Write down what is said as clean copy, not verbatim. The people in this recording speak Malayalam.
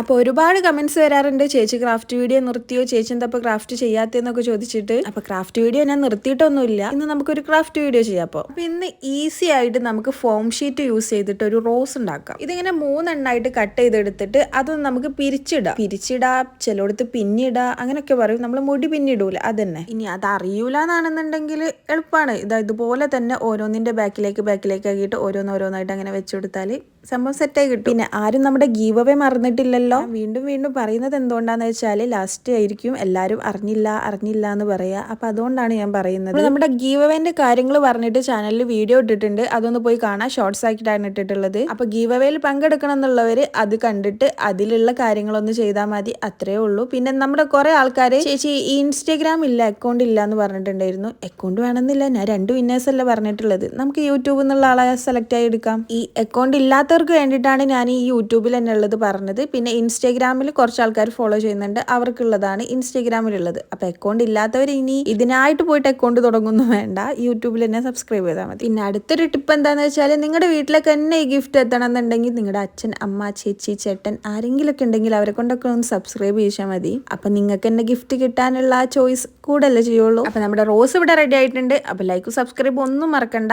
അപ്പോൾ ഒരുപാട് കമൻസ് വരാറുണ്ട്, ചേച്ചി ക്രാഫ്റ്റ് വീഡിയോ നിർത്തിയോ, ചേച്ചി എന്താ ഇപ്പോൾ ക്രാഫ്റ്റ് ചെയ്യാത്തതെന്നൊക്കെ ചോദിച്ചിട്ട്. അപ്പോൾ ക്രാഫ്റ്റ് വീഡിയോ ഞാൻ നിർത്തിയിട്ടൊന്നുമില്ല. ഇന്ന് നമുക്കൊരു ക്രാഫ്റ്റ് വീഡിയോ ചെയ്യാം. അപ്പോൾ ഇന്ന് ഈസി ആയിട്ട് നമുക്ക് ഫോം ഷീറ്റ് യൂസ് ചെയ്തിട്ട് ഒരു റോസ് ഉണ്ടാക്കാം. ഇതിങ്ങനെ 3 എണ്ണമായിട്ട് കട്ട് ചെയ്തെടുത്തിട്ട് അതൊന്ന് നമുക്ക് പിരിച്ചിടാ, ചിലടത്ത് പിന്നിടാ, അങ്ങനെയൊക്കെ പറയും. നമ്മൾ മുടി പിന്നിടൂല, അതന്നെ. ഇനി അത് അറിയൂല എന്നാണെന്നുണ്ടെങ്കിൽ എളുപ്പമാണ്. ഇതുപോലെ തന്നെ ഓരോന്നിന്റെ ബാക്കിലേക്ക് ആക്കിയിട്ട് ഓരോന്നായിട്ട് അങ്ങനെ വെച്ചുകൊടുത്താൽ സംഭവം സെറ്റായി കിട്ടും. പിന്നെ ആരും നമ്മുടെ ഗീവ് അവേ മറന്നിട്ടില്ലല്ലോ. വീണ്ടും പറയുന്നത് എന്തുകൊണ്ടാന്ന് വെച്ചാൽ ലാസ്റ്റ് ആയിരിക്കും എല്ലാവരും അറിഞ്ഞില്ല എന്ന് പറയാ. അപ്പൊ അതുകൊണ്ടാണ് ഞാൻ പറയുന്നത്. നമ്മുടെ ഗീവ് അവേന്റെ കാര്യങ്ങൾ പറഞ്ഞിട്ട് ചാനലിൽ വീഡിയോ ഇട്ടിട്ടുണ്ട്, അതൊന്ന് പോയി കാണാം. ഷോർട്സ് ആക്കിയിട്ടാണ് ഇട്ടിട്ടുള്ളത്. അപ്പൊ ഗീവ് അവേയിൽ പങ്കെടുക്കണം എന്നുള്ളവര് അത് കണ്ടിട്ട് അതിലുള്ള കാര്യങ്ങളൊന്ന് ചെയ്താൽ മതി, അത്രേ ഉള്ളൂ. പിന്നെ നമ്മുടെ കുറെ ആൾക്കാര് ചേച്ചി ഇൻസ്റ്റഗ്രാം ഇല്ല, അക്കൗണ്ട് ഇല്ല എന്ന് പറഞ്ഞിട്ടുണ്ടായിരുന്നു. അക്കൗണ്ട് വേണമെന്നില്ല, ഞാൻ 2 വിന്നേഴ്സ് അല്ല പറഞ്ഞിട്ടുള്ളത്. നമുക്ക് യൂട്യൂബിൽ നിന്നുള്ള ആളെ സെലക്ട് ആയി എടുക്കാം. ഈ അക്കൗണ്ട് ഇല്ലാത്ത വേണ്ടിയിട്ടാണ് ഞാൻ ഈ യൂട്യൂബിൽ തന്നെ ഉള്ളത് പറഞ്ഞത്. പിന്നെ ഇൻസ്റ്റാഗ്രാമിൽ കുറച്ച് ആൾക്കാർ ഫോളോ ചെയ്യുന്നുണ്ട്, അവർക്കുള്ളതാണ് ഇൻസ്റ്റാഗ്രാമിലുള്ളത്. അപ്പൊ അക്കൗണ്ട് ഇല്ലാത്തവർ ഇനി ഇതിനായിട്ട് പോയിട്ട് അക്കൗണ്ട് തുടങ്ങുന്നു വേണ്ട, യൂട്യൂബിൽ തന്നെ സബ്സ്ക്രൈബ് ചെയ്താൽ മതി. പിന്നെ അടുത്തൊരു ടിപ്പ് എന്താന്ന് വെച്ചാൽ നിങ്ങളുടെ വീട്ടിലേക്ക് തന്നെ ഈ ഗിഫ്റ്റ് എത്തണം എന്നുണ്ടെങ്കിൽ നിങ്ങളുടെ അച്ഛൻ, അമ്മ, ചേച്ചി, ചേട്ടൻ ആരെങ്കിലുമൊക്കെ ഉണ്ടെങ്കിൽ അവരെ കൊണ്ടൊക്കെ ഒന്ന് സബ്സ്ക്രൈബ് ചെയ്താൽ മതി. അപ്പൊ നിങ്ങൾക്ക് തന്നെ ഗിഫ്റ്റ് കിട്ടാനുള്ള ചോയ്സ് കൂടല്ലേ ചെയ്യുള്ളൂ. അപ്പൊ നമ്മുടെ റോസ് ഇവിടെ റെഡി ആയിട്ടുണ്ട്. അപ്പൊ ലൈക്കും സബ്സ്ക്രൈബ് ഒന്നും മറക്കണ്ട.